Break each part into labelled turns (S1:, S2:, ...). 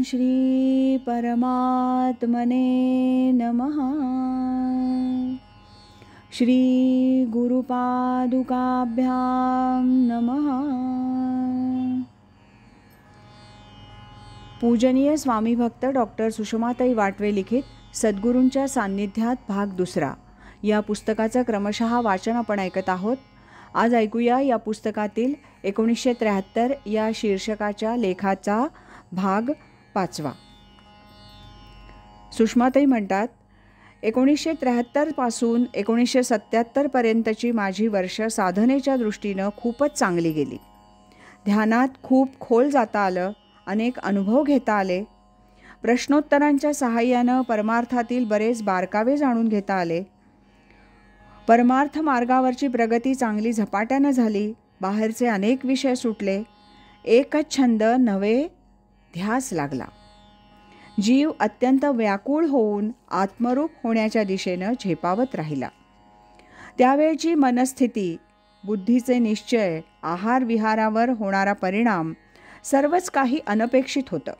S1: श्री परमात्मने नमः। श्री गुरुपादुकाभ्यां नमः। पूजनीय स्वामी भक्त डॉक्टर सुषमाताई वाटवे लिखित सद्गुरूंच्या सान्निध्यात भाग दुसरा या पुस्तकाचं क्रमशः वाचन आपण ऐकत आहोत। आज ऐकूया या पुस्तकातील 1973 या शीर्षकाच्या लेखाचा भाग 5. सुषमाताई म्हणतात, 1973 पासून 1977 पर्यंतची माझी वर्ष साधनेच्या दृष्टीनं खूपच चांगली गेली. ध्यानात खूप खोल जाता आलं, अनेक अनुभव घेता आले, प्रश्नोत्तरांच्या सहाय्यानं परमार्थातील बरेच बारकावे जाणून घेता आले. परमार्थ मार्गावरची प्रगती चांगली झपाट्यानं झाली. बाहेरचे अनेक विषय सुटले. एकच छंद नव्हे ध्यास लागला. जीव अत्यंत व्याकुळ होऊन आत्मरूप होण्याच्या दिशेनं झेपावत राहिला. त्यावेळची मनस्थिती, बुद्धीचे निश्चय, आहार विहारावर होणारा परिणाम सर्वच काही अनपेक्षित होतं.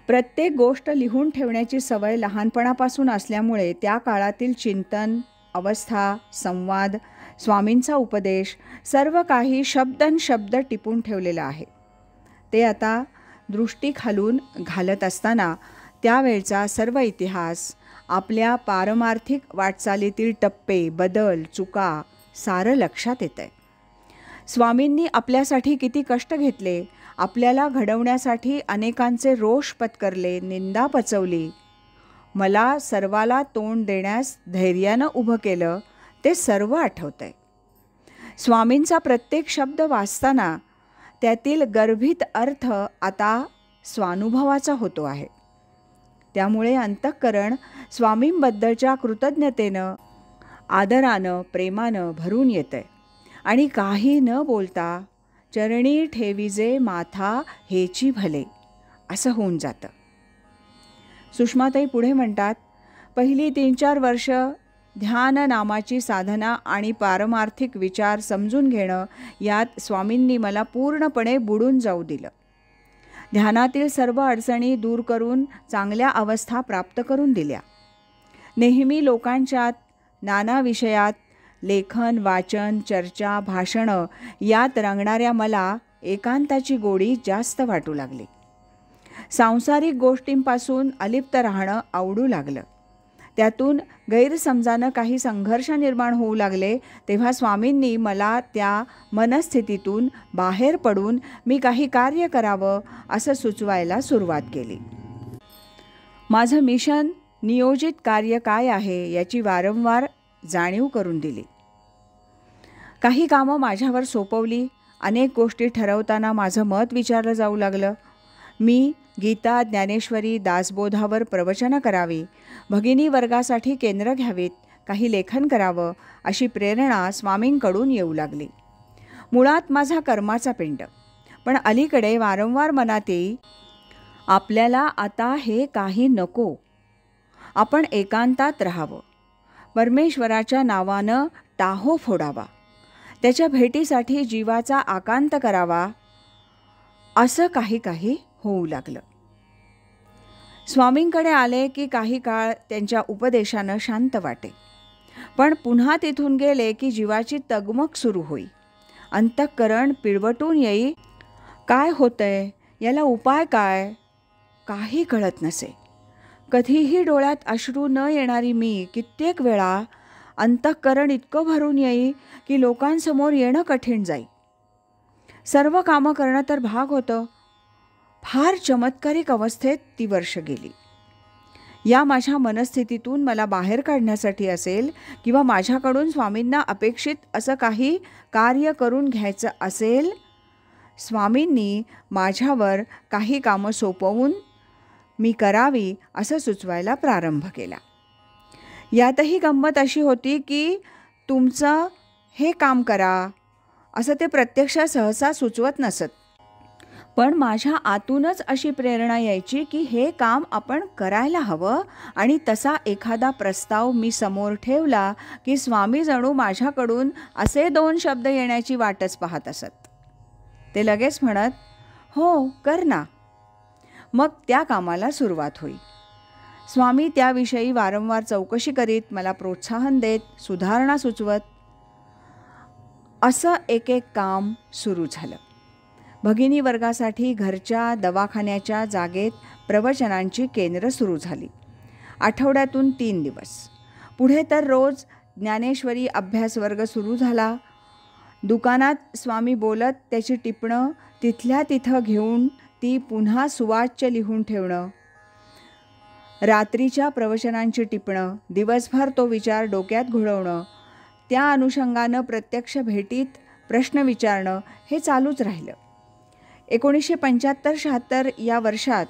S1: प्रत्येक गोष्ट लिहून ठेवण्याची सवय लहानपणापासून असल्यामुळे त्या काळातील चिंतन, अवस्था, संवाद, स्वामींचा उपदेश सर्व काही शब्दनशब्द टिपून ठेवलेलं आहे. ते आता दृष्टी खालून घालत असताना त्यावेळचा सर्व इतिहास, आपल्या पारमार्थिक वाटचालीतील टप्पे, बदल, चुका सारं लक्षात येतंय. स्वामींनी आपल्यासाठी किती कष्ट घेतले, आपल्याला घडवण्यासाठी अनेकांचे रोष पत्करले, निंदा पचवली, मला सर्वाला तोंड देण्यास धैर्यानं उभं केलं, ते सर्व आठवतंय. स्वामींचा प्रत्येक शब्द वाचताना त्यातील गर्भित अर्थ आता स्वानुभवाचा होतो आहे. त्यामुळे अंतःकरण स्वामींबद्दलच्या कृतज्ञतेनं, आदरानं, प्रेमानं भरून येतंय आणि काही न बोलता चरणी ठेविजे माथा हेची भले असं होऊन जातं. सुषमाताई पुढे म्हणतात, पहिली 3-4 वर्ष ध्यान नामाची साधना आणि पारमार्थिक विचार समजून घेणं यात स्वामींनी मला पूर्णपणे बुडून जाऊ दिलं. ध्यानातील सर्व अडचणी दूर करून चांगल्या अवस्था प्राप्त करून दिल्या. नेहमी लोकांच्यात, नाना विषयात लेखन, वाचन, चर्चा, भाषणं यात रंगणाऱ्या मला एकांताची गोडी जास्त वाटू लागली. सांसारिक गोष्टींपासून अलिप्त राहणं आवडू लागलं. त्यातून गैरसमजानं काही संघर्ष निर्माण होऊ लागले. तेव्हा स्वामींनी मला त्या मनस्थितीतून बाहेर पडून मी काही कार्य करावं असं सुचवायला सुरुवात केली. माझं मिशन, नियोजित कार्य काय आहे याची वारंवार जाणीव करून दिली. काही कामं माझ्यावर सोपवली. अनेक गोष्टी ठरवताना माझं मत विचारलं जाऊ लागलं. मी गीता, ज्ञानेश्वरी, दासबोधावर प्रवचनं करावी, भगिनी वर्गासाठी केंद्र घ्यावीत, काही लेखन करावं अशी प्रेरणा स्वामींकडून येऊ लागली. मुळात माझा कर्माचा पिंड. पण अलीकडे वारंवार मनात येई, आपल्याला आता हे काही नको, आपण एकांतात राहावं, परमेश्वराच्या नावानं टाहो फोडावा, त्याच्या भेटीसाठी जीवाचा आकांत करावा, असं काही होऊ लागलं. स्वामींकडे आले की काही काळ त्यांच्या उपदेशानं शांत वाटे. पण पुन्हा तिथून गेले की जीवाची तगमग सुरू होई. अंतःकरण पिळवटून येई. काय होतंय, याला उपाय काय, काही कळत नसे. कधीही डोळ्यात अश्रू न येणारी मी कित्येक वेळा अंतःकरण इतकं भरून येई की लोकांसमोर येणं कठीण जाई. सर्व कामं करणं तर भाग होतं. फार चमत्कारिक अवस्थेत ती वर्ष गेली. या माझ्या मनस्थितीतून मला बाहेर काढण्यासाठी असेल किंवा माझ्याकडून स्वामींना अपेक्षित असं काही कार्य करून घ्यायचं असेल, स्वामींनी माझ्यावर काही कामं सोपवून मी करावी असं सुचवायला प्रारंभ केला. यातही गंमत अशी होती की तुमचं हे काम करा असं ते प्रत्यक्षात सहसा सुचवत नसत. पण माझ्या आतूनच अशी प्रेरणा यायची की हे काम आपण करायला हवं आणि तसा एखादा प्रस्ताव मी समोर ठेवला की स्वामी जणू माझ्याकडून असे 2 शब्द येण्याची वाटच पाहत असत. ते लगेच म्हणत, हो कर ना. मग त्या कामाला सुरुवात होईल. स्वामी त्याविषयी वारंवार चौकशी करीत, मला प्रोत्साहन देत, सुधारणा सुचवत. असं एक एक काम सुरू झालं. भगिनी वर्गासाठी घरच्या दवाखान्याच्या जागेत प्रवचनांची केंद्र सुरू झाली. आठवड्यातून 3 दिवस. पुढे तर रोज ज्ञानेश्वरी अभ्यास वर्ग सुरू झाला. दुकानात स्वामी बोलत त्याची टिपणं तिथल्या तिथं घेऊन ती पुन्हा सुवाच्य लिहून ठेवणं. रात्रीच्या प्रवचनांची टिपणं, दिवसभर तो विचार डोक्यात घोळवणं, त्या अनुषंगानं प्रत्यक्ष भेटीत प्रश्न विचारणं हे चालूच राहिलं. 1975-76 या वर्षात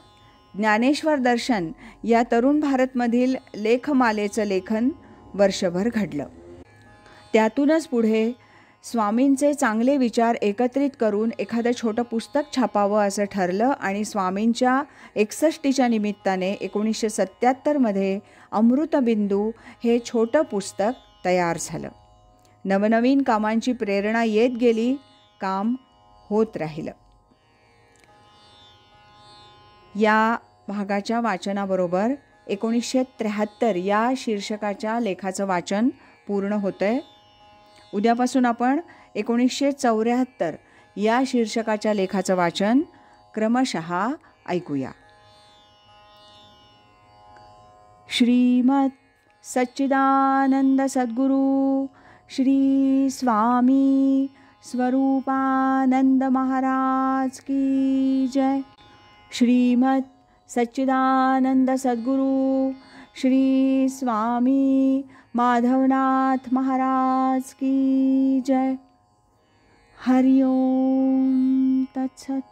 S1: ज्ञानेश्वर दर्शन या तरुण भारतमधील लेखमालेचं लेखन वर्षभर घडलं. त्यातूनच पुढे स्वामींचे चांगले विचार एकत्रित करून एखादं छोटं पुस्तक छापावं असं ठरलं आणि स्वामींच्या 61च्या निमित्ताने 1977 अमृतबिंदू हे छोटं पुस्तक तयार झालं. नवनवीन कामांची प्रेरणा येत गेली, काम होत राहिलं. या भागाच्या वाचनाबरोबर 1973 या शीर्षकाच्या लेखाचं वाचन पूर्ण होतंय. उद्यापासून आपण 1974 या शीर्षकाच्या लेखाचं वाचन क्रमशः ऐकूया. श्रीमद सच्चिदानंद सद्गुरु श्री स्वामी स्वरूपानंद महाराज की जय. श्रीमद सच्चिदानंद सद्गुरु श्री स्वामी माधवनाथ महाराज की जय. हरि ओम तत्सत.